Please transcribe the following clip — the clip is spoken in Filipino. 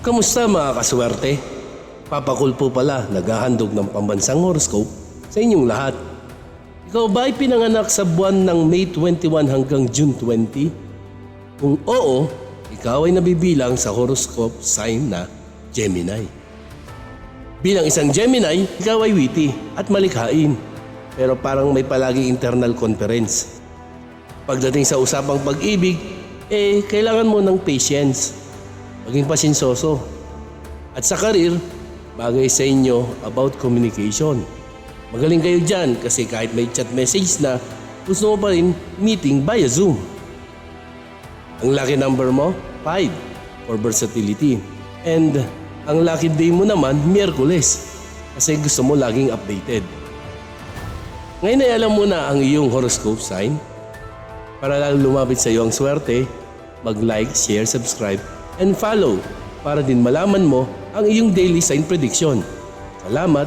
Kamusta mga kaswerte? Papakul po pala naghahandog ng pambansang horoscope sa inyong lahat. Ikaw ba ay pinanganak sa buwan ng May 21 hanggang June 20? Kung oo, ikaw ay nabibilang sa horoscope sign na Gemini. Bilang isang Gemini, ikaw ay witty at malikhain, pero parang may palaging internal conference. Pagdating sa usapang pag-ibig, kailangan mo ng patience, maging pasinsoso. At sa karir, bagay sa inyo about communication. Magaling kayo dyan kasi kahit may chat message na, gusto mo pa rin meeting via Zoom. Ang lucky number mo, 5 for versatility. And ang lucky day mo naman, Miyerkules, kasi gusto mo laging updated. Ngayon ay alam mo na ang iyong horoscope sign. Para lalo lumapit sa iyo ang swerte, mag-like, share, subscribe, and follow para din malaman mo ang iyong daily sign prediction. Salamat!